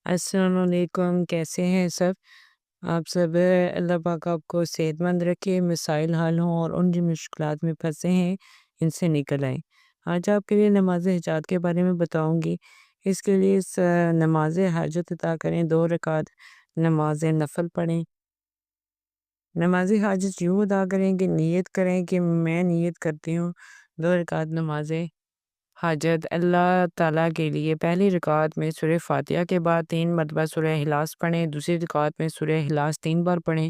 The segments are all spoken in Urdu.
السلام علیکم، کیسے ہیں سب؟ آپ سب اللہ پاک آپ کو صحت مند رکھے، مسائل حل ہوں اور ان جو مشکلات میں پھنسے ہیں ان سے نکل آئیں۔ آج آپ کے لیے نماز حاجات کے بارے میں بتاؤں گی۔ اس کے لیے نماز حاجت ادا کریں، 2 رکعت نماز نفل پڑھیں۔ نماز حاجت یوں ادا کریں کہ نیت کریں کہ میں نیت کرتی ہوں 2 رکعت نماز حاجت اللہ تعالیٰ کے لیے۔ پہلی رکعت میں سورہ فاتحہ کے بعد 3 مرتبہ سورہ اخلاص پڑھیں، دوسری رکعت میں سورہ اخلاص 3 بار پڑھیں۔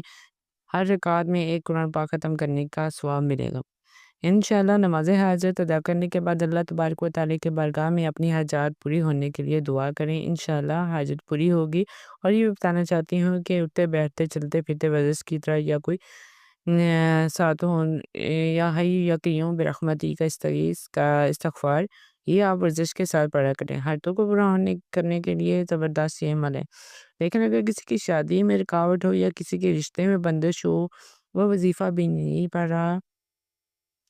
ہر رکعت میں ایک قرآن پاک ختم کرنے کا ثواب ملے گا۔ انشاءاللہ نماز حاجت ادا کرنے کے بعد اللہ تبارک و تعالیٰ کے بارگاہ میں اپنی حاجات پوری ہونے کے لیے دعا کریں، انشاءاللہ حاجت پوری ہوگی۔ اور یہ بتانا چاہتی ہوں کہ اٹھتے بیٹھتے چلتے پھرتے ورزش کی طرح یا کوئی ساتوں یا حی یا قیوم برحمتی کا استغیث کا استغفار یہ آپ ورزش کے ساتھ پڑھا کریں۔ حالتوں کو برا کرنے کے لیے زبردست یہ عمل ہے۔ لیکن اگر کسی کی شادی میں رکاوٹ ہو یا کسی کے رشتے میں بندش ہو، وہ وظیفہ بھی نہیں پڑھ رہا،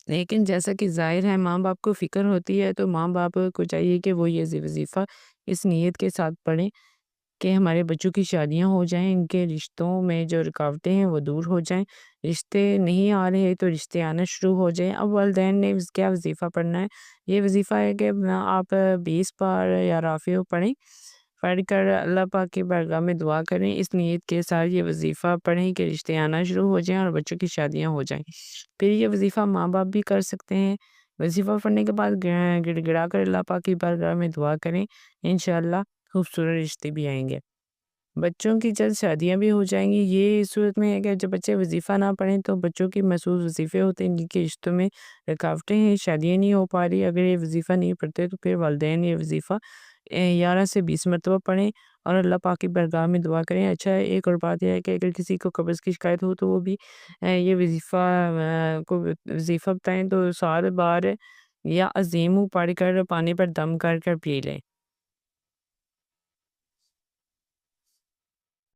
لیکن جیسا کہ ظاہر ہے ماں باپ کو فکر ہوتی ہے، تو ماں باپ کو چاہیے کہ وہ یہ وظیفہ اس نیت کے ساتھ پڑھیں کہ ہمارے بچوں کی شادیاں ہو جائیں، ان کے رشتوں میں جو رکاوٹیں ہیں وہ دور ہو جائیں، رشتے نہیں آ رہے تو رشتے آنا شروع ہو جائیں۔ اب والدین نے کیا وظیفہ پڑھنا ہے؟ یہ وظیفہ ہے کہ آپ 20 بار یا رافع پڑھیں، پڑھ کر اللہ پاک کی بارگاہ میں دعا کریں، اس نیت کے ساتھ یہ وظیفہ پڑھیں کہ رشتے آنا شروع ہو جائیں اور بچوں کی شادیاں ہو جائیں۔ پھر یہ وظیفہ ماں باپ بھی کر سکتے ہیں۔ وظیفہ پڑھنے کے بعد گڑ گڑا کر اللہ پاک کی بارگاہ میں دعا کریں، انشاءاللہ خوبصورت رشتے بھی آئیں گے، بچوں کی جلد شادیاں بھی ہو جائیں گی۔ یہ اس صورت میں ہے کہ جب بچے وظیفہ نہ پڑھیں تو بچوں کی مخصوص وظیفے ہوتے ہیں جن کے رشتوں میں رکاوٹیں ہیں، شادیاں نہیں ہو پا رہی۔ اگر یہ وظیفہ نہیں پڑھتے تو پھر والدین یہ وظیفہ 11 سے 20 مرتبہ پڑھیں اور اللہ پاک کی بارگاہ میں دعا کریں۔ اچھا ایک اور بات یہ ہے کہ اگر کسی کو قبض کی شکایت ہو تو وہ بھی یہ وظیفہ بتائیں تو 7 بار یا عظیم پڑھ کر پانی پر دم کر کر پی لیں۔